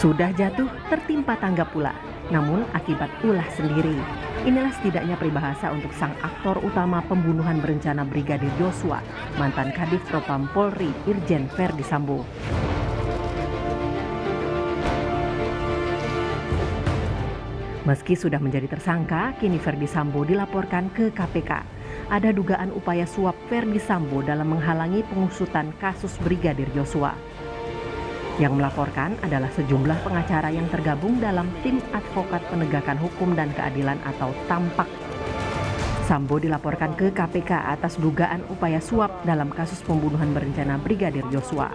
Sudah jatuh, tertimpa tangga pula, namun akibat ulah sendiri. Inilah setidaknya peribahasa untuk sang aktor utama pembunuhan berencana Brigadir Yosua, mantan Kadif Propam Polri Irjen Verdi Sambo. Meski sudah menjadi tersangka, kini Verdi Sambo dilaporkan ke KPK. Ada dugaan upaya suap Verdi Sambo dalam menghalangi pengusutan kasus Brigadir Yosua. Yang melaporkan adalah sejumlah pengacara yang tergabung dalam Tim Advokat Penegakan Hukum dan Keadilan atau TAMPAK. Sambo dilaporkan ke KPK atas dugaan upaya suap dalam kasus pembunuhan berencana Brigadir Yosua.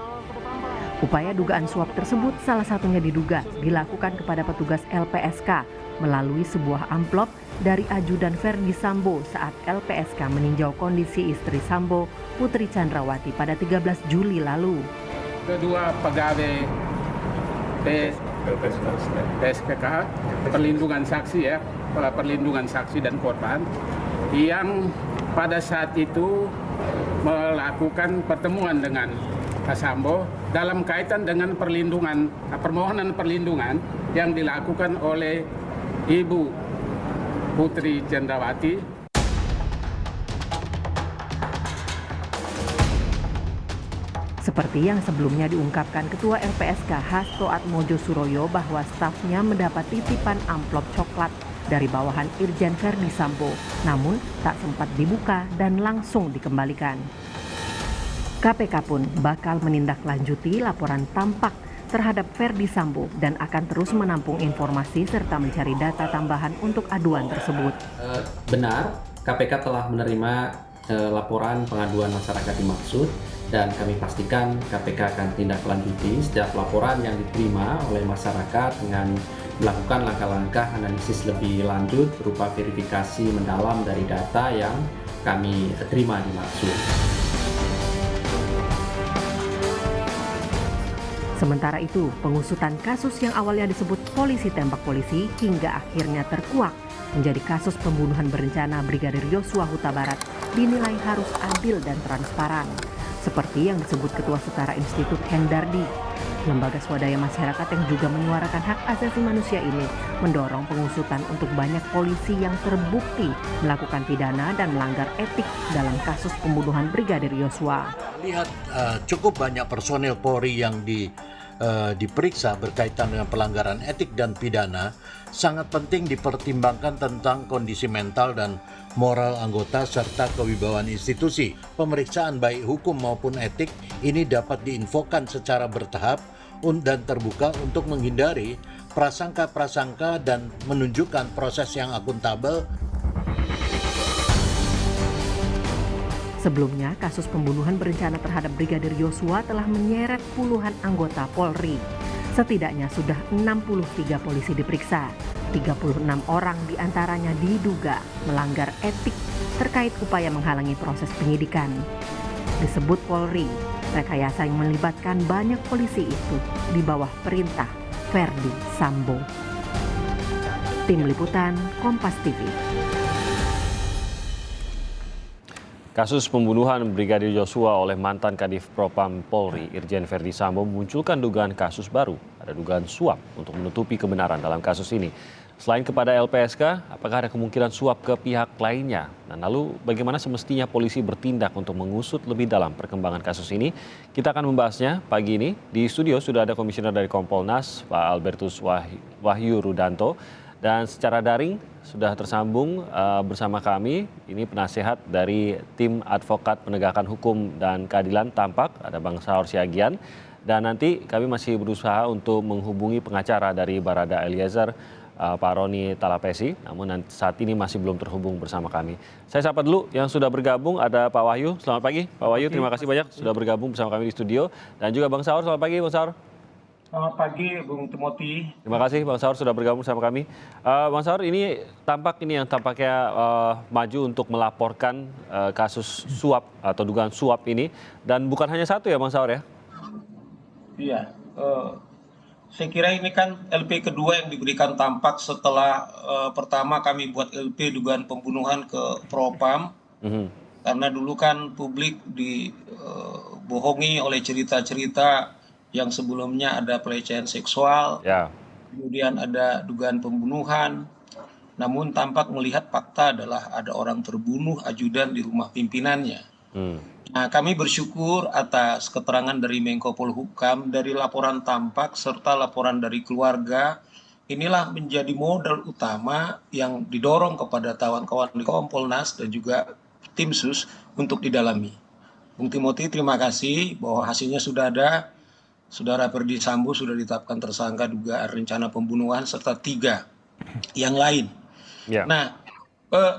Upaya dugaan suap tersebut salah satunya diduga dilakukan kepada petugas LPSK melalui sebuah amplop dari ajudan Verdi Sambo saat LPSK meninjau kondisi istri Sambo, Putri Chandrawati pada 13 Juli lalu. Kedua pegawai PSKK, perlindungan saksi perlindungan saksi dan korban yang pada saat itu melakukan pertemuan dengan Pak Sambo dalam kaitan dengan permohonan perlindungan yang dilakukan oleh Ibu Putri Chandrawati. Seperti yang sebelumnya diungkapkan Ketua LPSK Hasto Atmojo Suroyo bahwa stafnya mendapat titipan amplop coklat dari bawahan Irjen Verdi Sambo, namun tak sempat dibuka dan langsung dikembalikan. KPK pun bakal menindaklanjuti laporan TAMPAK terhadap Verdi Sambo dan akan terus menampung informasi serta mencari data tambahan untuk aduan tersebut. Benar, KPK telah menerima laporan pengaduan masyarakat dimaksud dan kami pastikan KPK akan tindak lanjuti setiap laporan yang diterima oleh masyarakat dengan melakukan langkah-langkah analisis lebih lanjut berupa verifikasi mendalam dari data yang kami terima dimaksud. Sementara itu, pengusutan kasus yang awalnya disebut polisi tembak polisi hingga akhirnya terkuak menjadi kasus pembunuhan berencana Brigadir Yosua Huta Barat dinilai harus adil dan transparan. Seperti yang disebut Ketua Setara Institut Hendardi. Lembaga swadaya masyarakat yang juga menyuarakan hak asasi manusia ini mendorong pengusutan untuk banyak polisi yang terbukti melakukan pidana dan melanggar etik dalam kasus pembunuhan Brigadir Yosua. Lihat cukup banyak personel Polri yang diperiksa berkaitan dengan pelanggaran etik dan pidana, sangat penting dipertimbangkan tentang kondisi mental dan moral anggota serta kewibawaan institusi. Pemeriksaan baik hukum maupun etik ini dapat diinfokan secara bertahap dan terbuka untuk menghindari prasangka-prasangka dan menunjukkan proses yang akuntabel. Sebelumnya, kasus pembunuhan berencana terhadap Brigadir Yosua telah menyeret puluhan anggota Polri. Setidaknya sudah 63 polisi diperiksa. 36 orang diantaranya diduga melanggar etik terkait upaya menghalangi proses penyidikan. Disebut Polri, rekayasa yang melibatkan banyak polisi itu di bawah perintah Verdi Sambo. Tim Liputan Kompas TV. Kasus pembunuhan Brigadir Yosua oleh mantan Kadif Propam Polri Irjen Verdi Sambo memunculkan dugaan kasus baru. Ada dugaan suap untuk menutupi kebenaran dalam kasus ini. Selain kepada LPSK, apakah ada kemungkinan suap ke pihak lainnya? Dan lalu bagaimana semestinya polisi bertindak untuk mengusut lebih dalam perkembangan kasus ini? Kita akan membahasnya pagi ini. Di studio sudah ada Komisioner dari Kompolnas, Pak Albertus Wahyu Rudanto. Dan secara daring sudah tersambung bersama kami, ini penasehat dari Tim Advokat Penegakan Hukum dan Keadilan TAMPAK, ada Bang Saur Siagian. Dan nanti kami masih berusaha untuk menghubungi pengacara dari Barada Eliezer, Pak Roni Talapesi, namun saat ini masih belum terhubung bersama kami. Saya sapa dulu yang sudah bergabung, ada Pak Wahyu. Selamat pagi Pak Wahyu, terima kasih banyak sudah bergabung bersama kami di studio. Dan juga Bang Saur, selamat pagi Bang Saur. Selamat pagi, Bung Timothy. Terima kasih Bang Saur sudah bergabung bersama kami. Bang Saur, ini yang tampaknya maju untuk melaporkan kasus suap atau dugaan suap ini. Dan bukan hanya satu ya Bang Saur ya? Iya, saya kira ini kan LP kedua yang diberikan TAMPAK setelah pertama kami buat LP dugaan pembunuhan ke Propam. Karena dulu kan publik dibohongi oleh cerita-cerita yang sebelumnya ada pelecehan seksual, Ya. kemudian ada dugaan pembunuhan. Namun tampak melihat fakta adalah ada orang terbunuh ajudan di rumah pimpinannya. Hmm. Nah, kami bersyukur atas keterangan dari Menko Polhukam, dari laporan tampak serta laporan dari keluarga. Inilah menjadi modal utama yang didorong kepada kawan-kawan di Kompolnas dan juga tim sus untuk didalami. Bung Timothy, terima kasih bahwa hasilnya sudah ada. Saudara Ferdi Sambo sudah ditetapkan tersangka dugaan rencana pembunuhan serta 3 yang lain. Ya. Nah,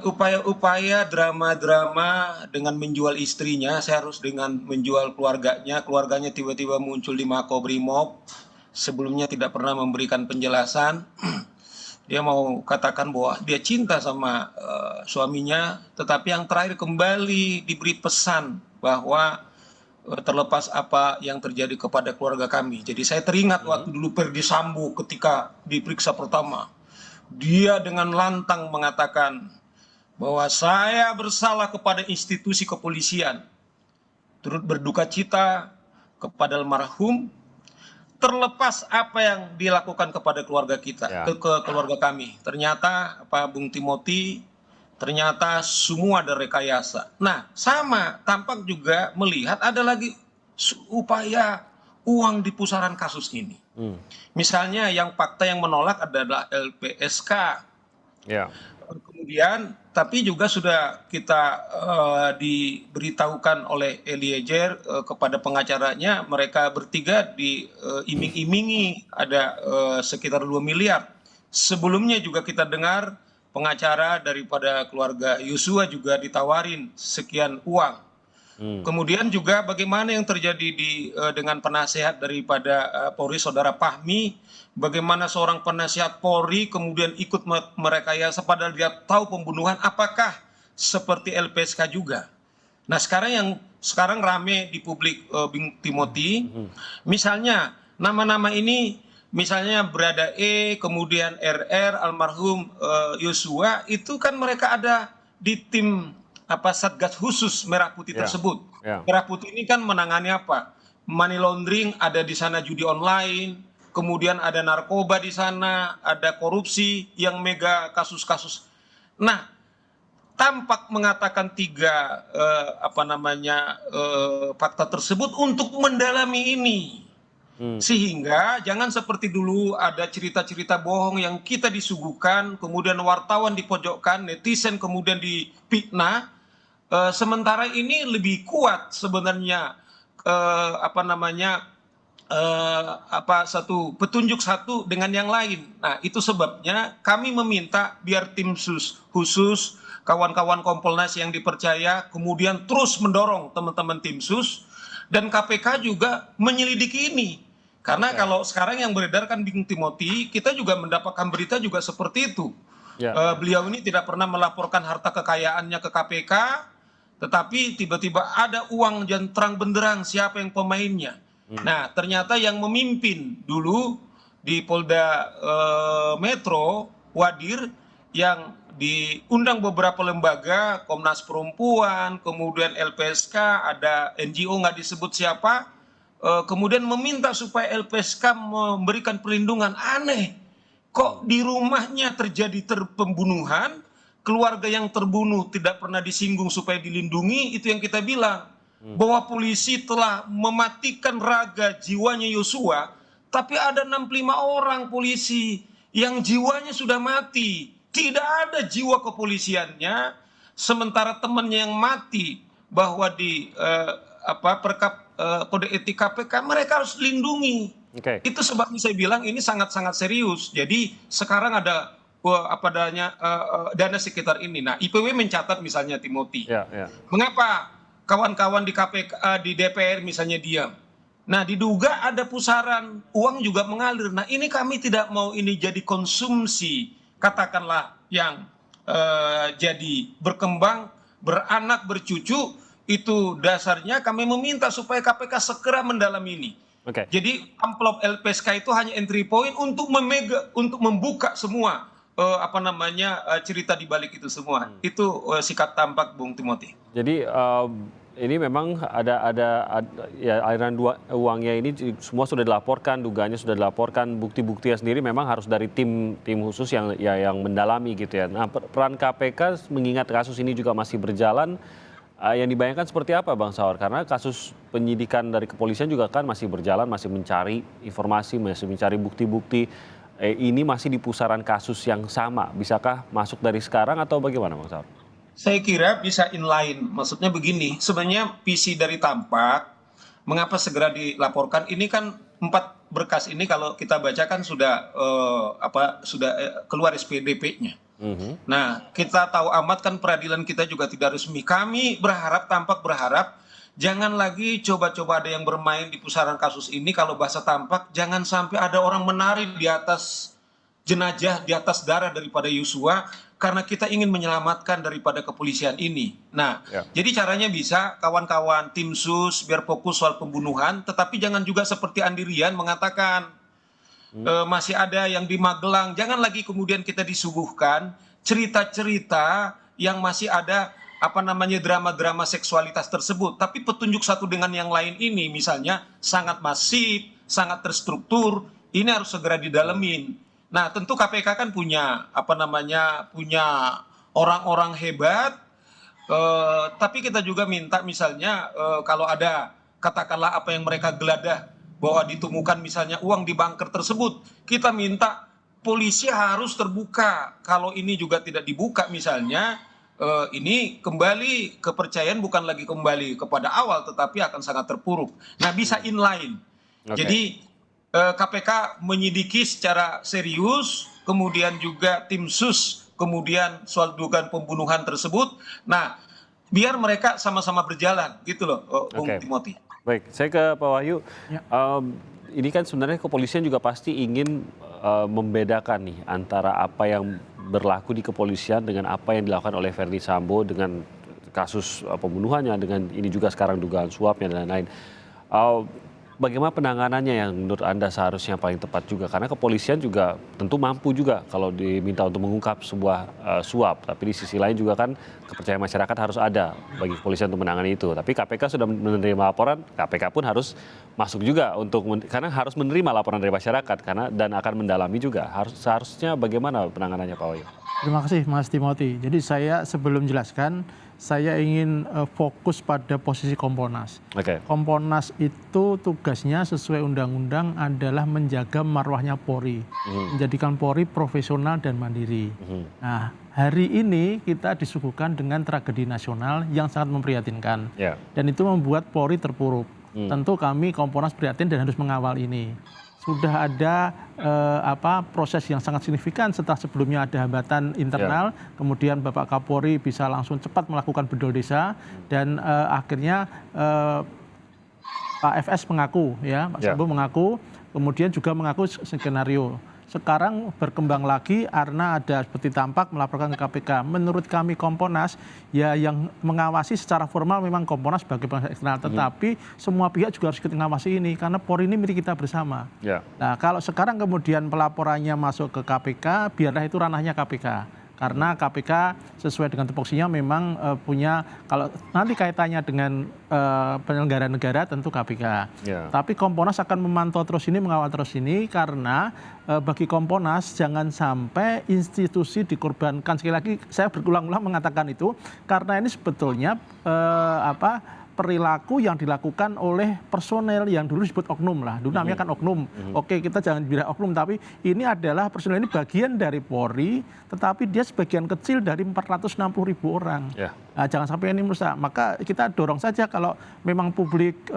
upaya-upaya drama-drama dengan menjual istrinya, saya harus dengan menjual keluarganya tiba-tiba muncul di Makobrimob, sebelumnya tidak pernah memberikan penjelasan. Dia mau katakan bahwa dia cinta sama suaminya, tetapi yang terakhir kembali diberi pesan bahwa terlepas apa yang terjadi kepada keluarga kami. Jadi saya teringat waktu dulu Ferdi Sambo ketika diperiksa pertama. Dia dengan lantang mengatakan bahwa saya bersalah kepada institusi kepolisian, turut berduka cita kepada almarhum, terlepas apa yang dilakukan kepada keluarga kita, Ya. ke keluarga kami. Ternyata Bung Timothy, ternyata semua ada rekayasa. Nah, sama tampak juga melihat ada lagi upaya uang di pusaran kasus ini. Misalnya yang fakta yang menolak adalah LPSK. Ya. Kemudian, tapi juga sudah kita diberitahukan oleh Eliezer kepada pengacaranya, mereka bertiga diiming-imingi ada sekitar 2 miliar. Sebelumnya juga kita dengar pengacara daripada keluarga Yosua juga ditawarin sekian uang. Kemudian juga bagaimana yang terjadi dengan penasehat daripada Polri, Saudara Fahmi, bagaimana seorang penasehat Polri kemudian ikut merekayasa padahal dia tahu pembunuhan, apakah seperti LPSK juga? Nah, sekarang rame di publik, Bung Timothy, misalnya nama-nama ini, misalnya Brada E, kemudian RR, almarhum Yosua, itu kan mereka ada di tim Satgas khusus Merah Putih Ya. tersebut. Ya. Merah Putih ini kan menangani apa? Money laundering, ada di sana judi online, kemudian ada narkoba di sana, ada korupsi yang mega kasus-kasus. Nah, tampak mengatakan 3 fakta tersebut untuk mendalami ini. Sehingga jangan seperti dulu ada cerita-cerita bohong yang kita disuguhkan, kemudian wartawan dipojokkan, netizen kemudian difitnah. Sementara ini lebih kuat sebenarnya satu petunjuk satu dengan yang lain. Nah, itu sebabnya kami meminta biar tim sus khusus, kawan-kawan Kompolnas yang dipercaya, kemudian terus mendorong teman-teman tim sus dan KPK juga menyelidiki ini. Karena kalau sekarang yang beredar kan Bung Timothy, kita juga mendapatkan berita juga seperti itu. Ya. Beliau ini tidak pernah melaporkan harta kekayaannya ke KPK, tetapi tiba-tiba ada uang yang terang benderang siapa yang pemainnya. Nah, ternyata yang memimpin dulu di Polda Metro, Wadir, yang diundang beberapa lembaga, Komnas Perempuan, kemudian LPSK, ada NGO nggak disebut siapa, kemudian meminta supaya LPSK memberikan perlindungan. Aneh, kok di rumahnya terjadi pembunuhan, keluarga yang terbunuh tidak pernah disinggung supaya dilindungi. Itu yang kita bilang, bahwa polisi telah mematikan raga jiwanya Yosua, tapi ada 65 orang polisi yang jiwanya sudah mati, tidak ada jiwa kepolisiannya, sementara temannya yang mati bahwa di kode etik KPK mereka harus lindungi. Oke. Itu sebabnya saya bilang ini sangat-sangat serius. Jadi sekarang ada dana sekitar ini. Nah, IPW mencatat misalnya Timothy. Ya. Ya. Mengapa kawan-kawan di KPK, di DPR misalnya diam? Nah, diduga ada pusaran uang juga mengalir. Nah, ini kami tidak mau ini jadi konsumsi, katakanlah yang jadi berkembang, beranak, bercucu. Itu dasarnya kami meminta supaya KPK segera mendalam ini. Oke. Jadi amplop LPSK itu hanya entry point untuk membuka semua cerita di balik itu semua. Itu sikap tampak Bung Timothy. Jadi ini memang ada ya aliran uangnya ini semua sudah dilaporkan, dugaannya sudah dilaporkan, bukti-buktinya sendiri memang harus dari tim khusus yang mendalami gitu ya. Nah, peran KPK mengingat kasus ini juga masih berjalan, yang dibayangkan seperti apa Bang Saur? Karena kasus penyidikan dari kepolisian juga kan masih berjalan, masih mencari informasi, masih mencari bukti-bukti. Ini masih di pusaran kasus yang sama. Bisakah masuk dari sekarang atau bagaimana Bang Saur? Saya kira bisa inline, maksudnya begini, sebenarnya visi dari Tampak, mengapa segera dilaporkan, ini kan 4 berkas ini kalau kita baca kan sudah keluar SPDP-nya. Nah, kita tahu amat kan peradilan kita juga tidak resmi. Kami berharap, Tampak berharap, jangan lagi coba-coba ada yang bermain di pusaran kasus ini, kalau bahasa Tampak, jangan sampai ada orang menari di atas jenazah, di atas darah daripada Yosua, karena kita ingin menyelamatkan daripada kepolisian ini. Nah, jadi caranya bisa kawan-kawan tim sus biar fokus soal pembunuhan, tetapi jangan juga seperti Andi Rian mengatakan masih ada yang di Magelang. Jangan lagi kemudian kita disuguhkan cerita-cerita yang masih ada drama-drama seksualitas tersebut. Tapi petunjuk satu dengan yang lain ini misalnya sangat masif, sangat terstruktur, ini harus segera didalemin. Nah, tentu KPK kan punya punya orang-orang hebat, tapi kita juga minta misalnya kalau ada katakanlah apa yang mereka geladah bahwa ditemukan misalnya uang di bunker tersebut, kita minta polisi harus terbuka. Kalau ini juga tidak dibuka misalnya, ini kembali kepercayaan bukan lagi kembali kepada awal, tetapi akan sangat terpuruk. Nah, bisa inline. Jadi KPK menyidiki secara serius, kemudian juga tim sus, kemudian soal dugaan pembunuhan tersebut. Nah, biar mereka sama-sama berjalan, gitu loh, Bung Timothy. Baik, saya ke Pak Wahyu. Ini kan sebenarnya kepolisian juga pasti ingin membedakan nih antara apa yang berlaku di kepolisian dengan apa yang dilakukan oleh Verdi Sambo dengan kasus pembunuhannya, dengan ini juga sekarang dugaan suapnya dan lain-lain. Bagaimana penanganannya yang menurut Anda seharusnya paling tepat juga? Karena kepolisian juga tentu mampu juga kalau diminta untuk mengungkap sebuah suap. Tapi di sisi lain juga kan kepercayaan masyarakat harus ada bagi kepolisian untuk menangani itu. Tapi KPK sudah menerima laporan, KPK pun harus masuk juga karena harus menerima laporan dari masyarakat dan akan mendalami juga. Seharusnya bagaimana penanganannya Pak Wahyu? Terima kasih Mas Timothy. Jadi saya sebelum jelaskan, saya ingin fokus pada posisi Kompolnas. Kompolnas itu tugasnya sesuai undang-undang adalah menjaga marwahnya Polri, menjadikan Polri profesional dan mandiri. Nah, hari ini kita disuguhkan dengan tragedi nasional yang sangat memprihatinkan, dan itu membuat Polri terpuruk. Tentu kami Kompolnas prihatin dan harus mengawal ini. Sudah ada proses yang sangat signifikan setelah sebelumnya ada hambatan internal, kemudian Bapak Kapolri bisa langsung cepat melakukan bedol desa, dan akhirnya Pak FS mengaku, Pak Sambo mengaku, kemudian juga mengaku skenario. Sekarang berkembang lagi karena ada seperti Tampak melaporkan ke KPK. Menurut kami Kompolnas, ya yang mengawasi secara formal memang Kompolnas sebagai pengawas eksternal, tetapi semua pihak juga harus ikut mengawasi ini karena Polri ini milik kita bersama. Nah, kalau sekarang kemudian pelaporannya masuk ke KPK, biarlah itu ranahnya KPK. Karena KPK sesuai dengan tupoksinya memang punya, kalau nanti kaitannya dengan penyelenggara negara tentu KPK. Tapi Kompolnas akan memantau terus ini, mengawal terus ini, karena bagi Kompolnas jangan sampai institusi dikorbankan. Sekali lagi saya berulang-ulang mengatakan itu, karena ini sebetulnya perilaku yang dilakukan oleh personel yang dulu disebut oknum lah. Dulu namanya kan oknum. Oke, kita jangan bilang oknum, tapi ini adalah personel ini bagian dari Polri, tetapi dia sebagian kecil dari 460.000 orang. Nah, jangan sampai ini merusak. Maka kita dorong saja kalau memang publik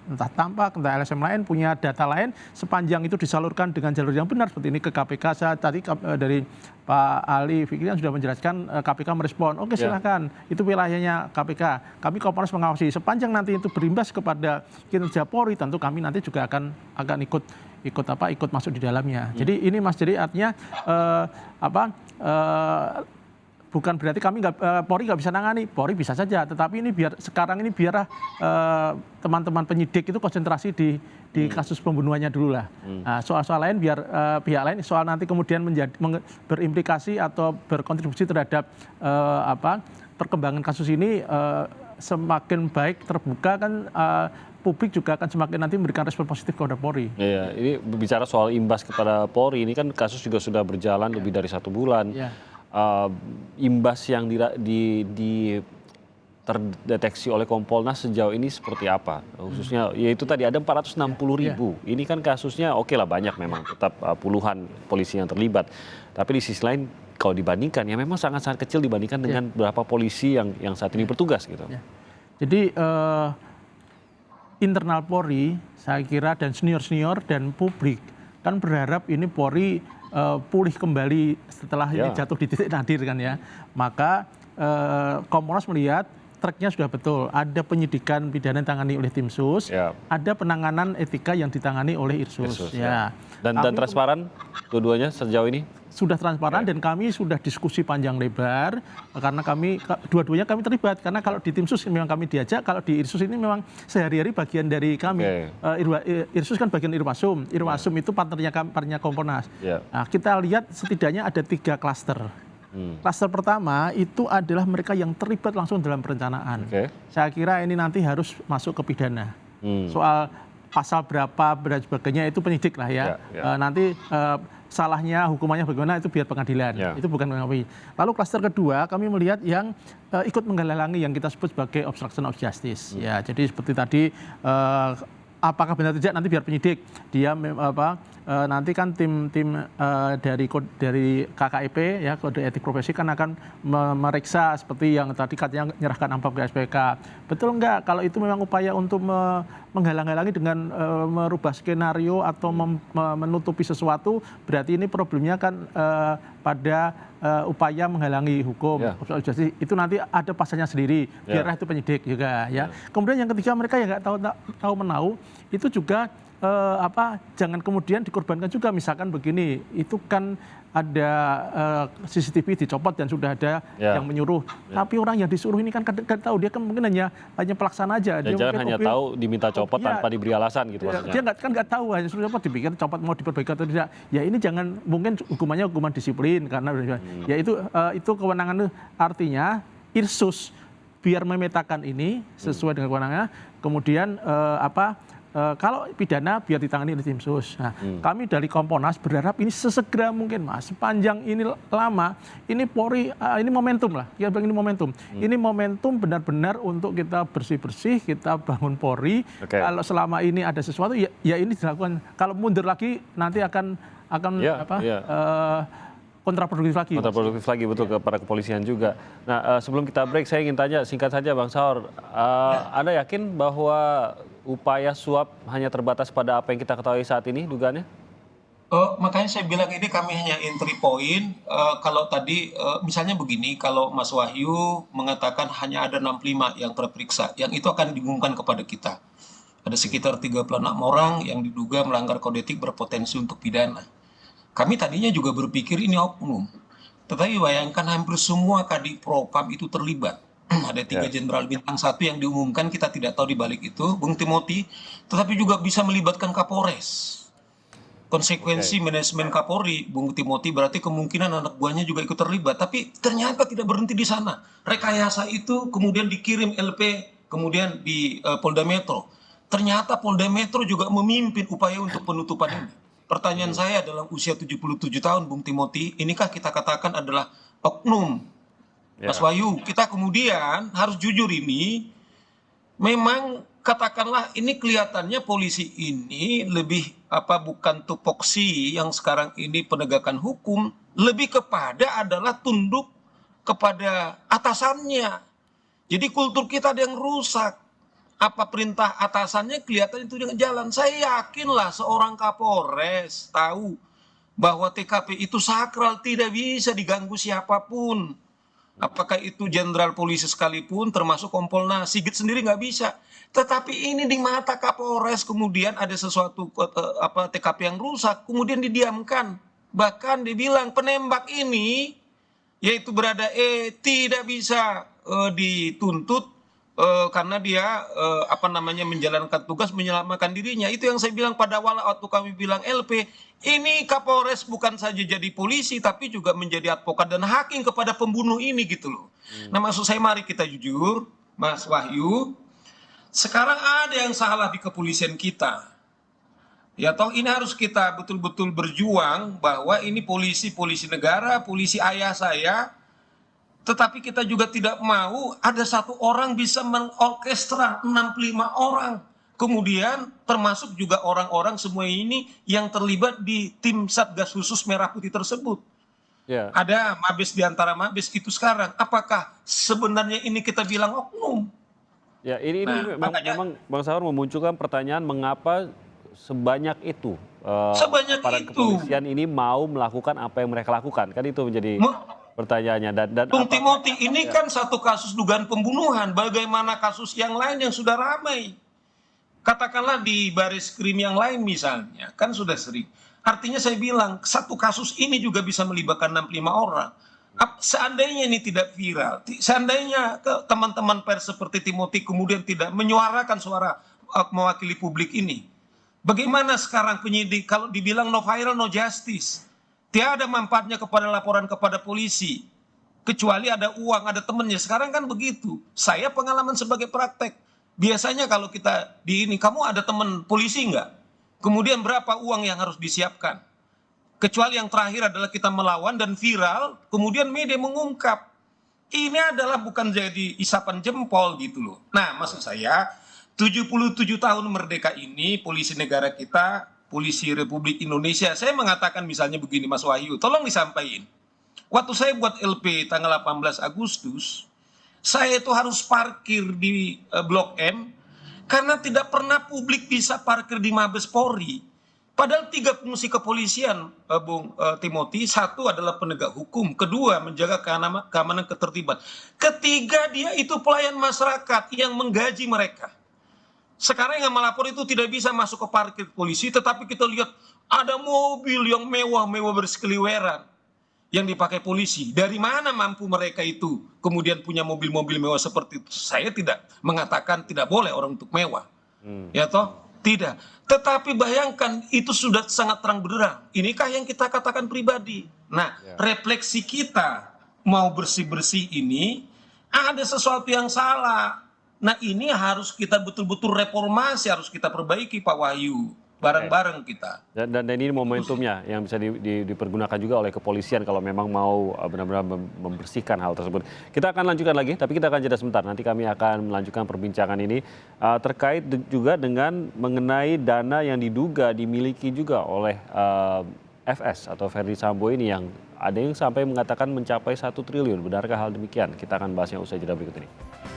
entah Tampak, entah LSM lain punya data lain, sepanjang itu disalurkan dengan jalur yang benar seperti ini ke KPK. Saya tadi dari Pak Ali Fikrian sudah menjelaskan, KPK merespon. Oke, silakan. Itu wilayahnya KPK. Kami Kompolnas mengawasi. Sepanjang nanti itu berimbas kepada kinerja Polri, tentu kami nanti juga akan ikut masuk di dalamnya. Jadi ini Mas, jadi artinya bukan berarti Polri nggak bisa nangani, Polri bisa saja. Tetapi ini sekarang ini biarlah teman-teman penyidik itu konsentrasi di kasus pembunuhannya dulu lah. Nah, soal-soal lain biar pihak lain, soal nanti kemudian berimplikasi atau berkontribusi terhadap perkembangan kasus ini, semakin baik terbuka kan publik juga akan semakin nanti memberikan respon positif kepada Polri. Iya, ini bicara soal imbas kepada Polri, ini kan kasus juga sudah berjalan lebih dari 1 bulan. Ya. Imbas yang terdeteksi oleh Kompolnas sejauh ini seperti apa? Khususnya, yaitu tadi ada 460.000. Ini kan kasusnya oke lah banyak memang, tetap puluhan polisi yang terlibat. Tapi di sisi lain kalau dibandingkan ya memang sangat-sangat kecil dibandingkan dengan berapa polisi yang saat ini bertugas gitu. Ya. Jadi internal Polri, saya kira dan senior-senior dan publik kan berharap ini Polri pulih kembali setelah ini jatuh di titik nadir kan ya. Maka Kompolnas melihat tracknya sudah betul. Ada penyidikan pidana yang ditangani oleh tim sus, ada penanganan etika yang ditangani oleh Irsus. Ya. Dan transparan dua-duanya sejauh ini? Sudah transparan dan kami sudah diskusi panjang lebar karena kami dua-duanya kami terlibat, karena kalau di tim sus memang kami diajak, kalau di Irsus ini memang sehari-hari bagian dari kami. Irsus kan bagian Irwasum. Irwasum itu partnernya Kompolnas. Nah, kita lihat setidaknya ada 3 klaster. Klaster pertama itu adalah mereka yang terlibat langsung dalam perencanaan. Saya kira ini nanti harus masuk ke pidana. Soal pasal berapa dan sebagainya itu penyidik lah ya. Nanti salahnya, hukumannya bagaimana itu biar pengadilan. Itu bukan kami. Lalu klaster kedua kami melihat yang ikut menghalangi yang kita sebut sebagai obstruction of justice. Ya, jadi seperti tadi apakah benar tidak nanti biar penyidik dia nanti kan tim dari KKIP ya, kode etik profesi kan akan memeriksa seperti yang tadi katanya menyerahkan amplop ke SPK. Betul enggak kalau itu memang upaya untuk menghalang-halangi dengan merubah skenario atau menutupi sesuatu, berarti ini problemnya kan pada upaya menghalangi hukum. Jadi itu nanti ada pasalnya sendiri, biarlah itu penyidik juga ya. Kemudian yang ketiga mereka yang nggak tahu menahu itu juga jangan kemudian dikorbankan juga, misalkan begini, itu kan ada CCTV dicopot dan sudah ada yang menyuruh, tapi orang yang disuruh ini kan kadang tahu, dia kan mungkin hanya pelaksana aja. Dia jangan hanya tahu diminta copot tanpa diberi alasan gitu maksudnya. Dia nggak tahu, hanya suruh copot, dipikir copot mau diperbaiki atau tidak. Ya ini jangan, mungkin hukumannya hukuman disiplin karena ya itu kewenangan, artinya Irsus biar memetakan ini sesuai dengan kewenangannya, kemudian kalau pidana biar ditangani oleh tim sus. Nah, kami dari Kompolnas berharap ini sesegera mungkin, Mas. Sepanjang ini lama, ini Polri, ini momentum lah. Ya, ini momentum. Ini momentum benar-benar untuk kita bersih-bersih, kita bangun Polri. Kalau selama ini ada sesuatu, ya ini dilakukan. Kalau mundur lagi, nanti akan kontraproduktif lagi. Kontraproduktif lagi, betul, kepada kepolisian juga. Nah, sebelum kita break, saya ingin tanya singkat saja, Bang Saur. Anda yakin bahwa upaya suap hanya terbatas pada apa yang kita ketahui saat ini, dugaannya? Makanya saya bilang ini kami hanya entry point. Kalau tadi, misalnya begini, kalau Mas Wahyu mengatakan hanya ada 65 yang terperiksa, yang itu akan diumumkan kepada kita. Ada sekitar 36 orang yang diduga melanggar kode etik berpotensi untuk pidana. Kami tadinya juga berpikir ini oknum, tetapi bayangkan hampir semua Kadif Propam itu terlibat. Ada 3 jenderal bintang 1 yang diumumkan, kita tidak tahu di balik itu, Bung Timothy, tetapi juga bisa melibatkan Kapolres. Konsekuensi manajemen Kapolri, Bung Timothy, berarti kemungkinan anak buahnya juga ikut terlibat. Tapi ternyata tidak berhenti di sana. Rekayasa itu kemudian dikirim LP, kemudian di Polda Metro. Ternyata Polda Metro juga memimpin upaya untuk penutupan ini. Pertanyaan saya dalam usia 77 tahun, Bung Timothy, inikah kita katakan adalah oknum? Mas Wahyu, kita kemudian harus jujur ini, memang katakanlah ini kelihatannya polisi ini lebih bukan tupoksi yang sekarang ini penegakan hukum, lebih kepada adalah tunduk kepada atasannya. Jadi kultur kita ada yang rusak. Apa perintah atasannya kelihatan itu dengan jalan. Saya yakinlah seorang Kapolres tahu bahwa TKP itu sakral, tidak bisa diganggu siapapun. Apakah itu jenderal polisi sekalipun, termasuk Kompolnas, Sigit sendiri nggak bisa. Tetapi ini di mata Kapolres kemudian ada sesuatu TKP yang rusak, kemudian didiamkan. Bahkan dibilang penembak ini, yaitu berada tidak bisa dituntut karena dia menjalankan tugas menyelamatkan dirinya. Itu yang saya bilang pada awal waktu kami bilang LP, ini Kapolres bukan saja jadi polisi tapi juga menjadi advokat dan hakim kepada pembunuh ini gitu loh. Nah, maksud saya mari kita jujur, Mas Wahyu, sekarang ada yang salah di kepolisian kita. Ya toh ini harus kita betul-betul berjuang bahwa ini polisi negara, polisi ayah saya. Tetapi kita juga tidak mau ada satu orang bisa mengorkestra 65 orang. Kemudian termasuk juga orang-orang semua ini yang terlibat di tim Satgas Khusus Merah Putih tersebut. Ya. Ada Mabes di antara Mabes itu sekarang. Apakah sebenarnya ini kita bilang oknum? Ya, ini memang Bang Saur memunculkan pertanyaan mengapa sebanyak itu Sebanyak aparat itu. kepolisian ini mau melakukan apa yang mereka lakukan. Kan itu menjadi pertanyaannya. Dan Bung Timothy, ini kan satu kasus dugaan pembunuhan. Bagaimana kasus yang lain yang sudah ramai? Katakanlah di baris krim yang lain misalnya, kan sudah sering. Artinya saya bilang, satu kasus ini juga bisa melibatkan 65 orang. Seandainya ini tidak viral, seandainya teman-teman pers seperti Timothy kemudian tidak menyuarakan suara mewakili publik ini, bagaimana sekarang penyidik kalau dibilang no viral, no justice? Tiada manfaatnya kepada laporan kepada polisi, kecuali ada uang, ada temennya. Sekarang kan begitu. Saya pengalaman sebagai praktek. Biasanya kalau kita di ini, kamu ada teman polisi nggak? Kemudian berapa uang yang harus disiapkan? Kecuali yang terakhir adalah kita melawan dan viral, kemudian media mengungkap. Ini adalah bukan jadi isapan jempol gitu loh. Nah, maksud saya 77 tahun merdeka ini polisi negara kita, polisi Republik Indonesia, saya mengatakan misalnya begini Mas Wahyu, tolong disampaikan. Waktu saya buat LP tanggal 18 Agustus, saya itu harus parkir di Blok M karena tidak pernah publik bisa parkir di Mabes Polri. Padahal 3 fungsi kepolisian, Bung Timothy, 1 adalah penegak hukum, 2 menjaga keamanan ketertiban, 3 dia itu pelayan masyarakat yang menggaji mereka. Sekarang yang melapor itu tidak bisa masuk ke parkir polisi, tetapi kita lihat ada mobil yang mewah-mewah bersekeliweran yang dipakai polisi. Dari mana mampu mereka itu kemudian punya mobil-mobil mewah seperti itu? Saya tidak mengatakan tidak boleh orang untuk mewah. Ya toh? Tidak. Tetapi bayangkan itu sudah sangat terang benderang. Inikah yang kita katakan pribadi? Nah, refleksi kita mau bersih-bersih ini ada sesuatu yang salah. Nah, ini harus kita betul-betul reformasi, harus kita perbaiki Pak Wahyu. Bareng-bareng kita. Dan ini momentumnya yang bisa dipergunakan juga oleh kepolisian kalau memang mau benar-benar membersihkan hal tersebut. Kita akan lanjutkan lagi, tapi kita akan jeda sebentar. Nanti kami akan melanjutkan perbincangan ini terkait juga dengan mengenai dana yang diduga dimiliki juga oleh FS atau Ferdy Sambo ini yang ada yang sampai mengatakan mencapai 1 triliun. Benarkah hal demikian? Kita akan bahasnya usai jeda berikut ini.